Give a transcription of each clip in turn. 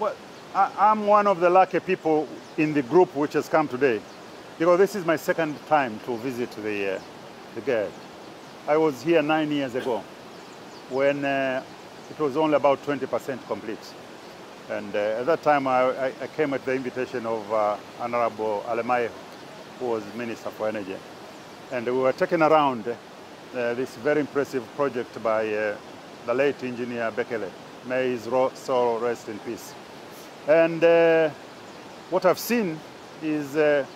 Well, I'm one of the lucky people in the group which has come today, because this is my second time to visit the GERD. I was here 9 years ago when it was only about 20% complete. And at that time, I came at the invitation of Honorable Alemaye, who was Minister for Energy. And we were taken around this very impressive project by the late engineer Bekele. May his soul rest in peace. And what I've seen is that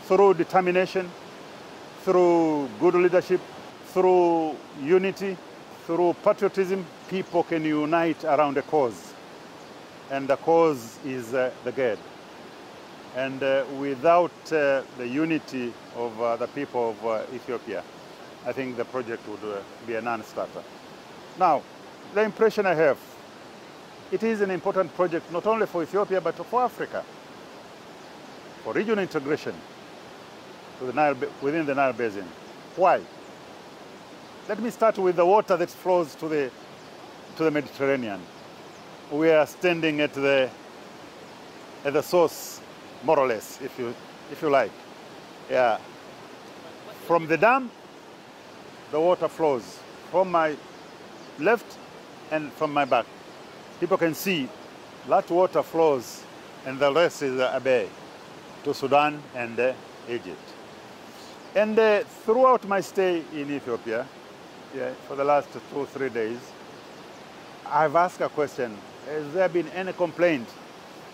through determination, through good leadership, through unity, through patriotism, people can unite around a cause. And the cause is the GERD. And without the unity of the people of Ethiopia, I think the project would be a non-starter. Now, the impression I have, it is an important project not only for Ethiopia, but for Africa, for regional integration to the Nile, within the Nile Basin. Why? Let me start with the water that flows to the Mediterranean. We are standing at the source, more or less, if you like. Yeah. From the dam, the water flows from my left and from my back. People can see that water flows, and the rest is a bay to Sudan and Egypt. And throughout my stay in Ethiopia, for the last 2 or 3 days, I've asked a question: has there been any complaint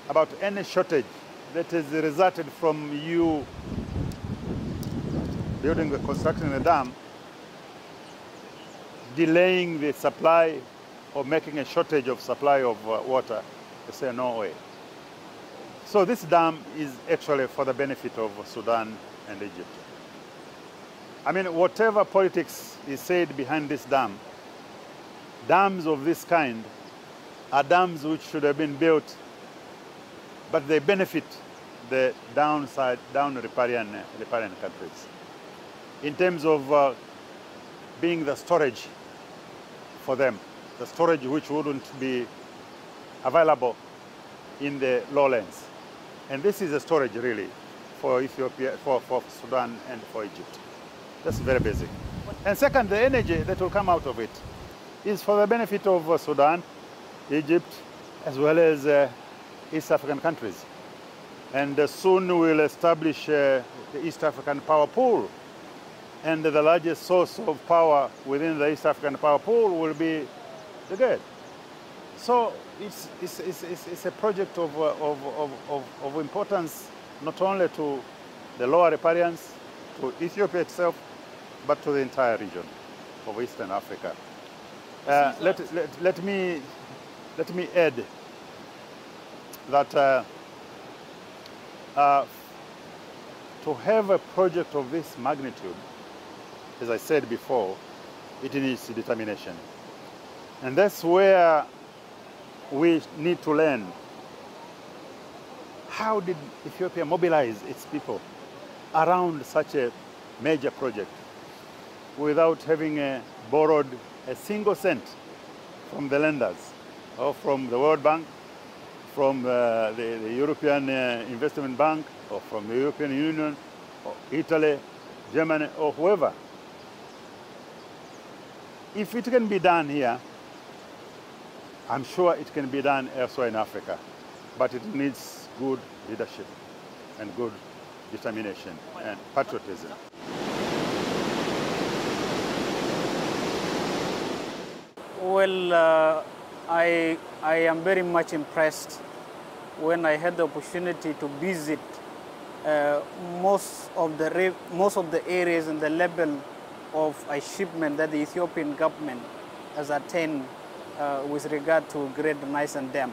about any shortage that has resulted from you building the construction of the dam, delaying the supply or making a shortage of supply of water? They say no way. So this dam is actually for the benefit of Sudan and Egypt. I mean, whatever politics is said behind this dam, dams of this kind are dams which should have been built, but they benefit the down riparian countries in terms of being the storage for them, the storage which wouldn't be available in the lowlands. And this is a storage really for Ethiopia, for Sudan and for Egypt. That's very basic. And second, the energy that will come out of it is for the benefit of Sudan, Egypt, as well as East African countries. And soon we'll establish the East African power pool. And the largest source of power within the East African power pool will be the GERD. So it's a project of importance not only to the lower riparians, to Ethiopia itself, but to the entire region of Eastern Africa. Let me add that to have a project of this magnitude, as I said before, it needs determination. And that's where we need to learn. How did Ethiopia mobilize its people around such a major project without having borrowed a single cent from the lenders, or from the World Bank, from the European Investment Bank, or from the European Union, or Italy, Germany, or whoever? If it can be done here, I'm sure it can be done elsewhere in Africa, but it needs good leadership and good determination and patriotism. Well, I am very much impressed when I had the opportunity to visit most of the areas and the level of achievement that the Ethiopian government has attained with regard to Great Nile Dam.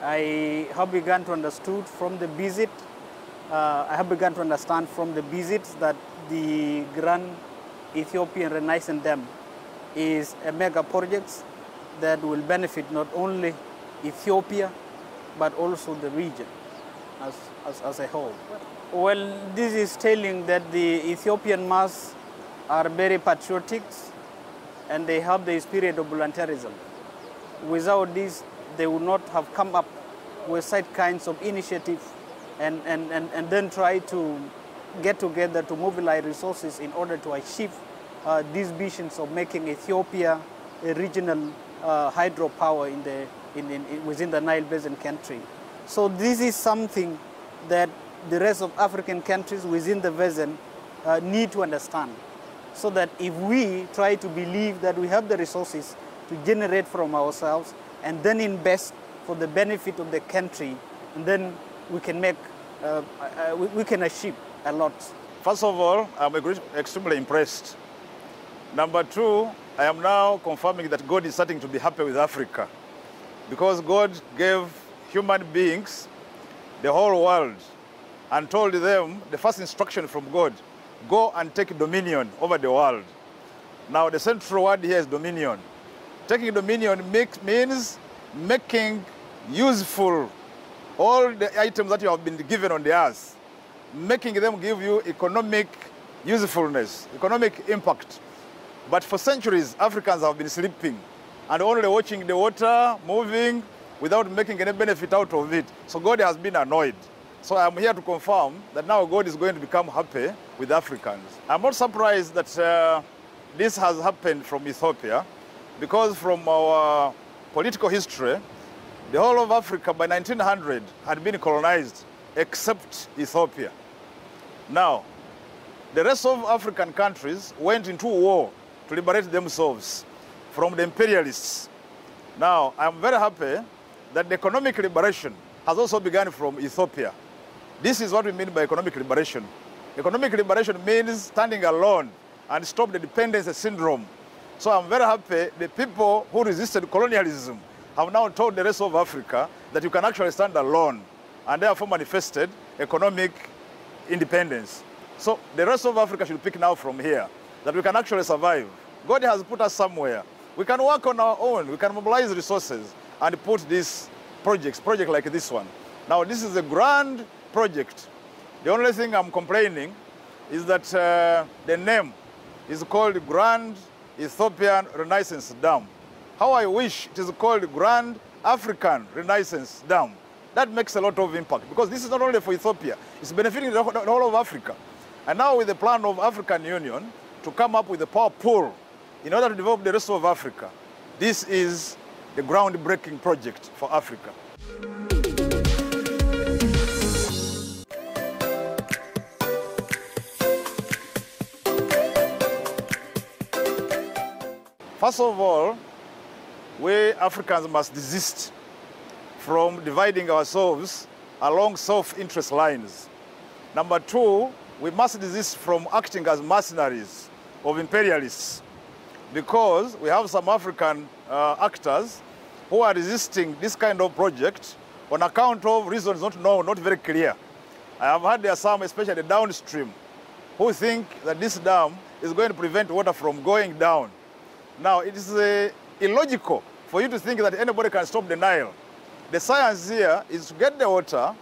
I have begun to understand from the visit. That the Grand Ethiopian Renaissance Dam is a mega project that will benefit not only Ethiopia but also the region as a whole. Well, this is telling that the Ethiopian mass are very patriotic and they have the spirit of volunteerism. Without this, they would not have come up with such kinds of initiative and then try to get together to mobilize resources in order to achieve these visions of making Ethiopia a regional hydropower within the Nile Basin country. So this is something that the rest of African countries within the basin need to understand. So that if we try to believe that we have the resources to generate from ourselves and then invest for the benefit of the country, and then we can make, we can achieve a lot. First of all, I'm extremely impressed. Number two, I am now confirming that God is starting to be happy with Africa, because God gave human beings the whole world and told them the first instruction from God, go and take dominion over the world. Now the central word here is dominion. Taking dominion means making useful all the items that you have been given on the earth, making them give you economic usefulness, economic impact. But for centuries, Africans have been sleeping and only watching the water moving without making any benefit out of it. So God has been annoyed. So I'm here to confirm that now God is going to become happy with Africans. I'm not surprised that this has happened from Ethiopia, because from our political history, the whole of Africa by 1900 had been colonized except Ethiopia. Now, the rest of African countries went into war to liberate themselves from the imperialists. Now, I'm very happy that the economic liberation has also begun from Ethiopia. This is what we mean by economic liberation. Economic liberation means standing alone and stop the dependency syndrome. So I'm very happy the people who resisted colonialism have now told the rest of Africa that you can actually stand alone, and therefore manifested economic independence. So the rest of Africa should pick now from here that we can actually survive. God has put us somewhere. We can work on our own. We can mobilize resources and put these project like this one. Now this is a grand project. The only thing I'm complaining is that the name is called Grand Ethiopian Renaissance Dam. How I wish it is called Grand African Renaissance Dam. That makes a lot of impact, because this is not only for Ethiopia, it's benefiting the whole of Africa. And now with the plan of African Union to come up with a power pool in order to develop the rest of Africa, this is the groundbreaking project for Africa. First of all, we Africans must desist from dividing ourselves along self-interest lines. Number two, we must desist from acting as mercenaries of imperialists, because we have some African actors who are resisting this kind of project on account of reasons not known, not very clear. I have heard there are some, especially downstream, who think that this dam is going to prevent water from going down. Now, it is illogical for you to think that anybody can stop the Nile. The science here is to get the water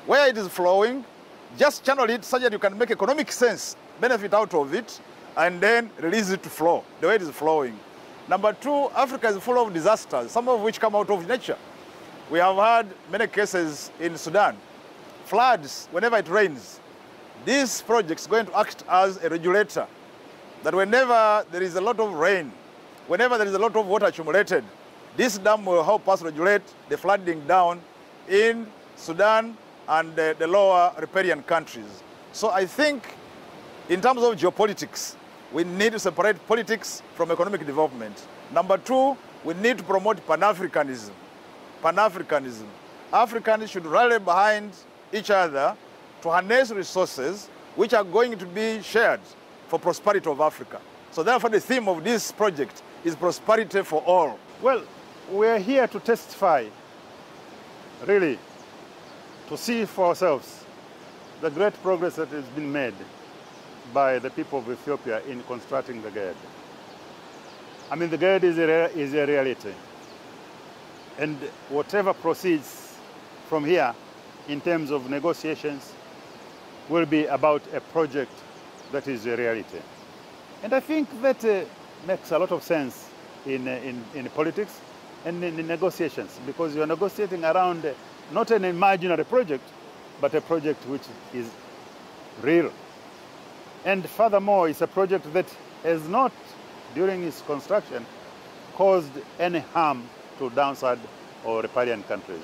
where it is flowing, just channel it such that you can make economic sense, benefit out of it, and then release it to flow the way it is flowing. Number two, Africa is full of disasters, some of which come out of nature. We have had many cases in Sudan, floods whenever it rains. This project is going to act as a regulator, that whenever there is a lot of rain, whenever there is a lot of water accumulated, this dam will help us regulate the flooding down in Sudan and the lower riparian countries. So I think in terms of geopolitics, we need to separate politics from economic development. Number two, we need to promote Pan-Africanism. Pan-Africanism. Africans should rally behind each other to harness resources which are going to be shared for prosperity of Africa. So therefore the theme of this project is prosperity for all. Well, we're here to testify, really, to see for ourselves the great progress that has been made by the people of Ethiopia in constructing the GERD. I mean, the GERD is a reality. And whatever proceeds from here in terms of negotiations will be about a project that is a reality. And I think that makes a lot of sense in politics, and in the negotiations, because you are negotiating around not an imaginary project, but a project which is real. And furthermore, it's a project that has not, during its construction, caused any harm to downside or riparian countries.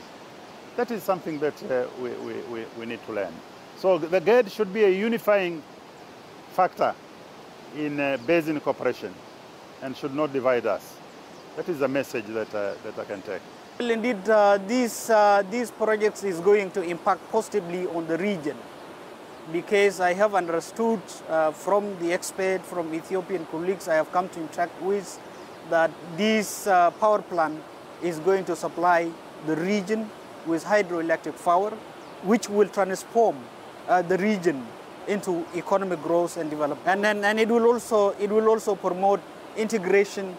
That is something that we need to learn. So the GERD should be a unifying factor in basin cooperation and should not divide us. That is a message that I can take. Well, indeed, these projects is going to impact positively on the region, because I have understood from the expert, from Ethiopian colleagues I have come to interact with, that this power plant is going to supply the region with hydroelectric power, which will transform the region into economic growth and development. And it will also promote integration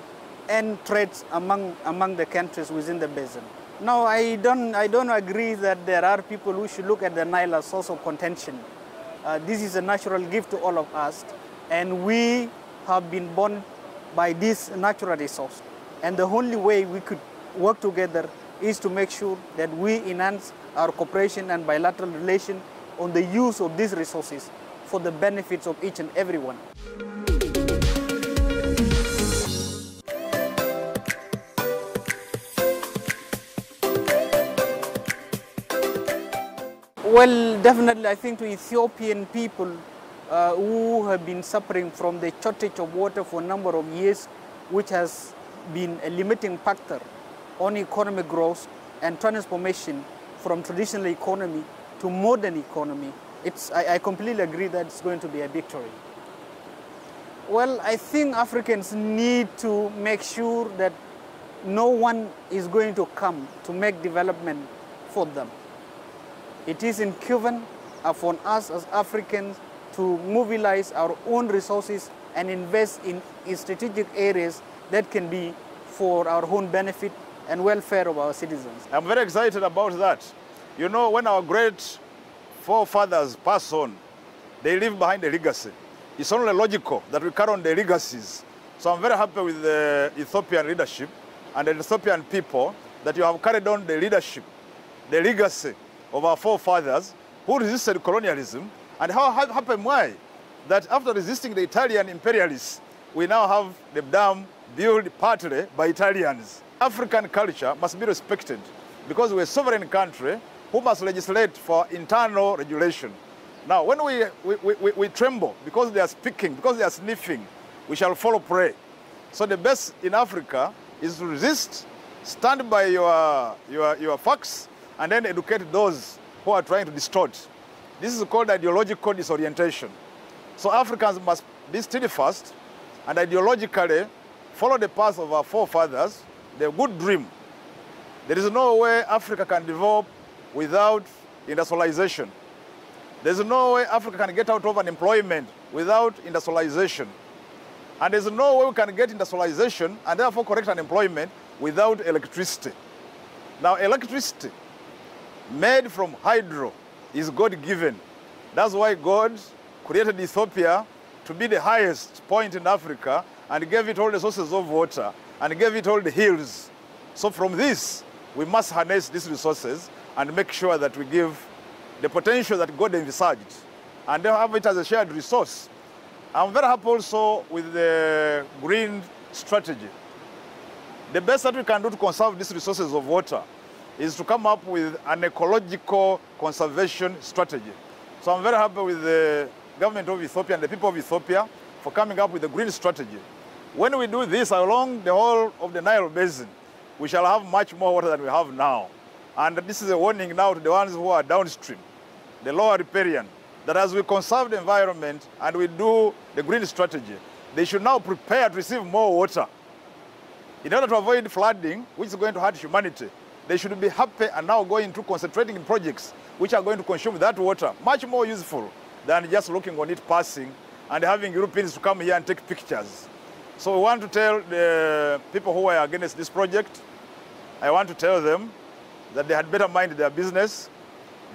and trade among the countries within the basin. Now, I don't agree that there are people who should look at the Nile as source of contention. This is a natural gift to all of us, and we have been born by this natural resource. And the only way we could work together is to make sure that we enhance our cooperation and bilateral relation on the use of these resources for the benefits of each and everyone. Well, definitely, I think to Ethiopian people who have been suffering from the shortage of water for a number of years, which has been a limiting factor on economic growth and transformation from traditional economy to modern economy, I completely agree that it's going to be a victory. Well, I think Africans need to make sure that no one is going to come to make development for them. It is incumbent upon us as Africans to mobilize our own resources and invest in strategic areas that can be for our own benefit and welfare of our citizens. I'm very excited about that. You know, when our great forefathers pass on, they leave behind a legacy. It's only logical that we carry on the legacies. So I'm very happy with the Ethiopian leadership and the Ethiopian people that you have carried on the leadership, the legacy of our forefathers who resisted colonialism. And how happy am I that after resisting the Italian imperialists, we now have the dam built partly by Italians. African culture must be respected because we're a sovereign country who must legislate for internal regulation. Now, when we tremble because they are speaking, because they are sniffing, we shall follow prey. So the best in Africa is to resist, stand by your facts, and then educate those who are trying to distort. This is called ideological disorientation. So Africans must be steadfast and ideologically follow the path of our forefathers, their good dream. There is no way Africa can develop without industrialization. There's no way Africa can get out of unemployment without industrialization. And there's no way we can get industrialization and therefore correct unemployment without electricity. Now, electricity made from hydro is God-given. That's why God created Ethiopia to be the highest point in Africa and gave it all the sources of water and gave it all the hills. So from this, we must harness these resources and make sure that we give the potential that God envisaged and then have it as a shared resource. I'm very happy also with the green strategy. The best that we can do to conserve these resources of water is to come up with an ecological conservation strategy. So I'm very happy with the government of Ethiopia and the people of Ethiopia for coming up with a green strategy. When we do this along the whole of the Nile basin, we shall have much more water than we have now. And this is a warning now to the ones who are downstream, the lower riparian, that as we conserve the environment and we do the green strategy, they should now prepare to receive more water. In order to avoid flooding, which is going to hurt humanity, they should be happy and now going to concentrating in projects which are going to consume that water, much more useful than just looking on it passing and having Europeans to come here and take pictures. So we want to tell the people who are against this project, I want to tell them that they had better mind their business.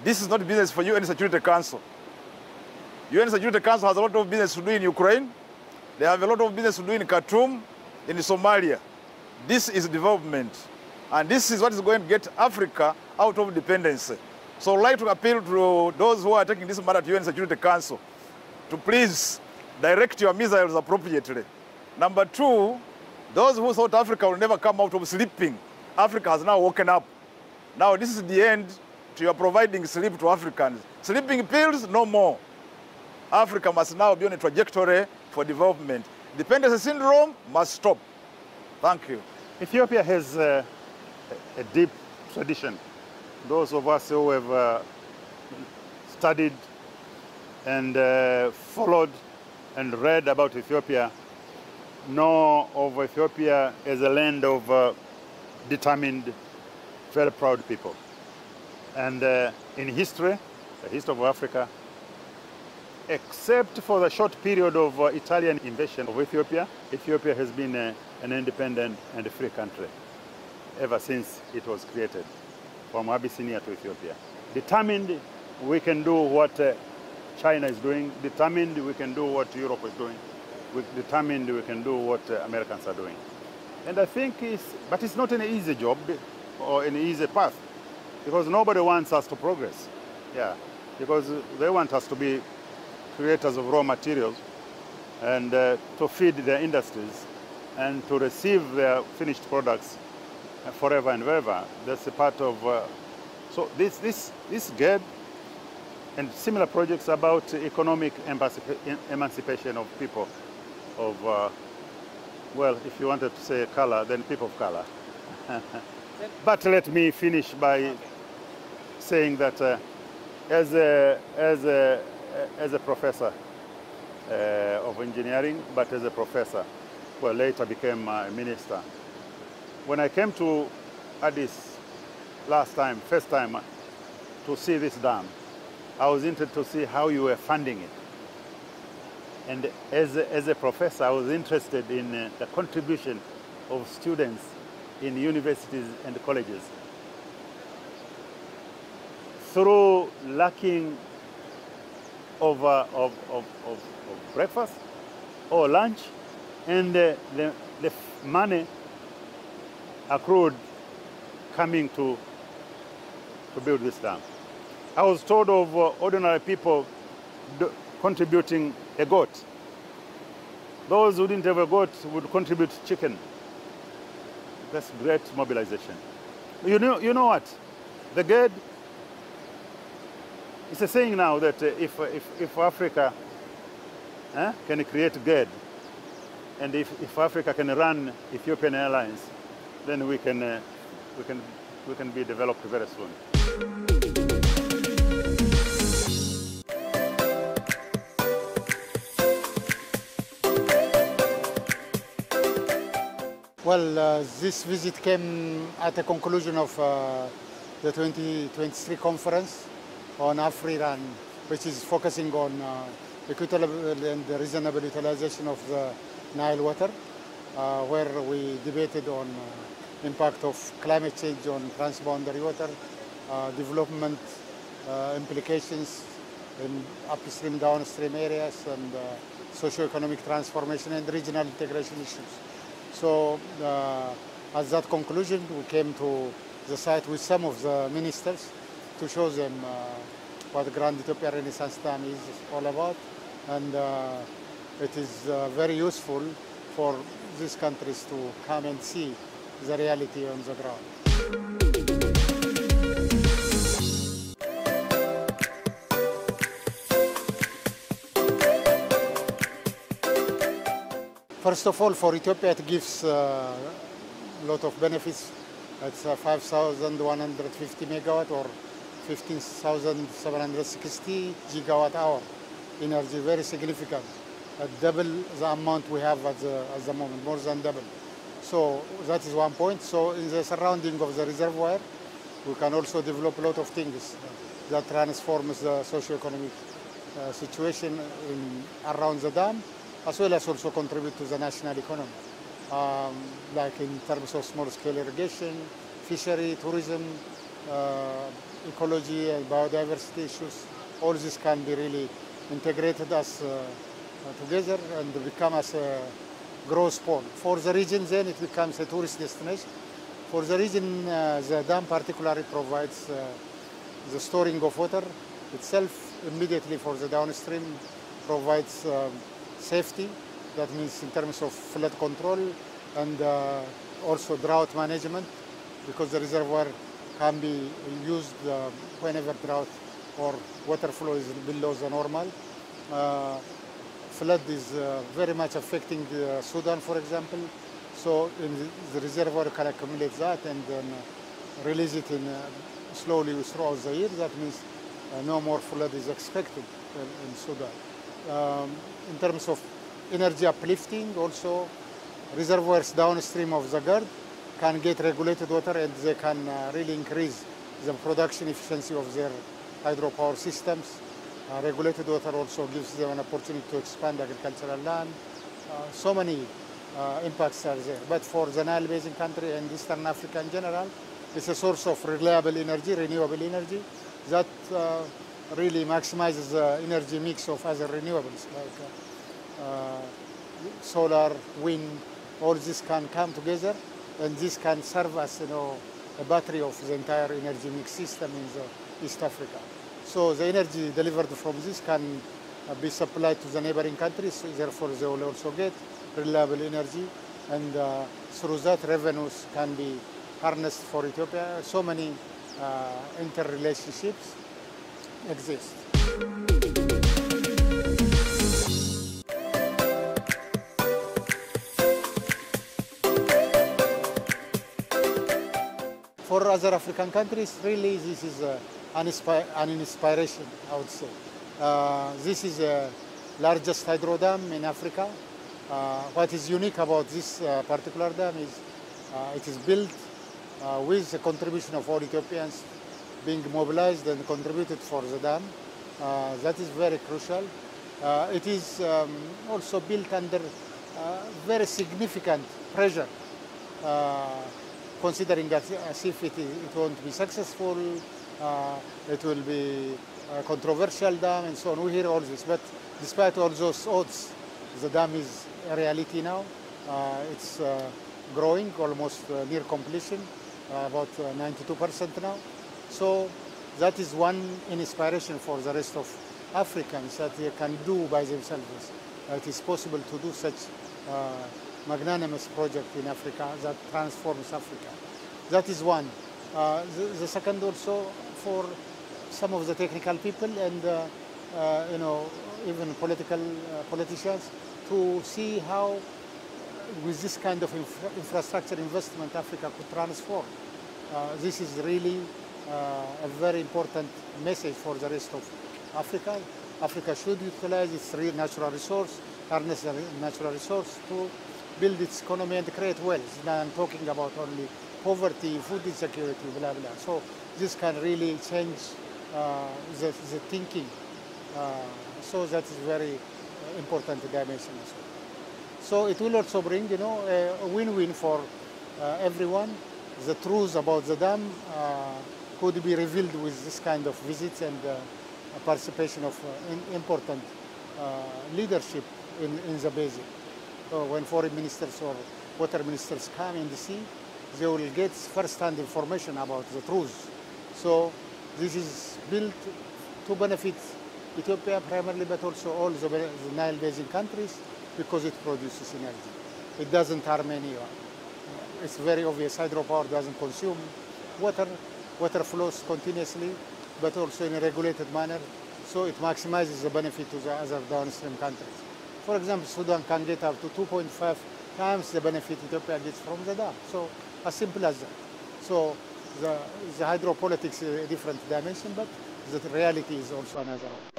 This is not business for UN Security Council. UN Security Council has a lot of business to do in Ukraine. They have a lot of business to do in Khartoum, in Somalia. This is development. And this is what is going to get Africa out of dependency. So I'd like to appeal to those who are taking this matter to UN Security Council to please direct your missiles appropriately. Number two, those who thought Africa will never come out of sleeping, Africa has now woken up. Now this is the end to your providing sleep to Africans. Sleeping pills, no more. Africa must now be on a trajectory for development. Dependency syndrome must stop. Thank you. Ethiopia has a deep tradition. Those of us who have studied and followed and read about Ethiopia know of Ethiopia as a land of determined, very proud people. And in history, the history of Africa, except for the short period of Italian invasion of Ethiopia, Ethiopia has been an independent and free country ever since it was created, from Abyssinia to Ethiopia. Determined we can do what China is doing, determined we can do what Europe is doing, determined we can do what Americans are doing. And I think but it's not an easy job or an easy path, because nobody wants us to progress. Yeah, because they want us to be creators of raw materials and to feed their industries and to receive their finished products forever and ever. That's a part of, so this GERD and similar projects about economic emancipation of people of, well, if you wanted to say color, then people of color. But let me finish by saying that as a professor of engineering, but as a professor, well, later became a minister. When I came to Addis first time to see this dam, I was interested to see how you were funding it. And as a professor, I was interested in the contribution of students in universities and colleges. Through lacking of breakfast or lunch, and the money accrued coming to build this dam. I was told of ordinary people contributing a goat. Those who didn't have a goat would contribute chicken. That's great mobilization. You know what? The GERD, it's a saying now that if Africa can create GERD, and if Africa can run Ethiopian Airlines, then we can be developed very soon. Well, this visit came at the conclusion of the 2023 conference on AfriRan, which is focusing on equitable and reasonable utilization of the Nile water, where we debated on impact of climate change on transboundary water, development implications in upstream, downstream areas, and socio-economic transformation and regional integration issues. So at that conclusion, we came to the site with some of the ministers to show them what the Grand Ethiopia Renaissance Dam is all about. And it is very useful for these countries to come and see the reality on the ground. First of all, for Ethiopia, it gives a lot of benefits. It's 5,150 megawatt or 15,760 gigawatt hour energy, very significant. Double the amount we have at the moment, more than double. So that is one point. So in the surrounding of the reservoir, we can also develop a lot of things that transforms the socio-economic situation around the dam, as well as also contribute to the national economy, like in terms of small-scale irrigation, fishery, tourism, ecology and biodiversity issues. All this can be really integrated as together and become as a growth point. For the region then it becomes a tourist destination. For the reason the dam particularly provides the storing of water itself immediately for the downstream provides safety. That means in terms of flood control and also drought management, because the reservoir can be used whenever drought or water flow is below the normal. Flood is very much affecting Sudan, for example. So the reservoir can accumulate that and then release it slowly throughout the year. That means no more flood is expected in Sudan. In terms of energy uplifting, also reservoirs downstream of the GERD can get regulated water and they can really increase the production efficiency of their hydropower systems. Regulated water also gives them an opportunity to expand agricultural land. So many impacts are there. But for the Nile Basin country and Eastern Africa in general, it's a source of reliable energy, renewable energy, that really maximizes the energy mix of other renewables like solar, wind. All this can come together, and this can serve as a battery of the entire energy mix system in the East Africa. So the energy delivered from this can be supplied to the neighboring countries, therefore they will also get reliable energy, and through that revenues can be harnessed for Ethiopia. So many interrelationships exist. For other African countries, really this is an inspiration, I would say. This is the largest hydro dam in Africa. What is unique about this particular dam is it is built with the contribution of all Ethiopians being mobilized and contributed for the dam. That is very crucial. It is also built under very significant pressure, considering as if it won't be successful, it will be a controversial dam and so on. We hear all this, but despite all those odds, the dam is a reality now. It's growing, almost near completion, about 92% now. So that is one inspiration for the rest of Africans, that they can do by themselves. It is possible to do such magnanimous project in Africa that transforms Africa. That is one. The second also for some of the technical people and even politicians to see how with this kind of infrastructure investment Africa could transform. This is really a very important message for the rest of Africa. Africa should utilize its natural resource, harness the natural resource to build its economy and create wealth. Now I'm talking about only poverty, food insecurity, blah, blah. So this can really change the thinking. So that is very important dimension as well. So it will also bring, a win-win for everyone. The truth about the dam could be revealed with this kind of visits and participation of important leadership in the basin. So when foreign ministers or water ministers come in the sea, they will get first-hand information about the truth. So this is built to benefit Ethiopia primarily, but also all the Nile Basin countries, because it produces energy. It doesn't harm anyone. It's very obvious hydropower doesn't consume water. Water flows continuously, but also in a regulated manner, so it maximizes the benefit to the other downstream countries. For example, Sudan can get up to 2.5 times the benefit Ethiopia gets from the dam. So as simple as that. So the hydropolitics is a different dimension, but the reality is also another one.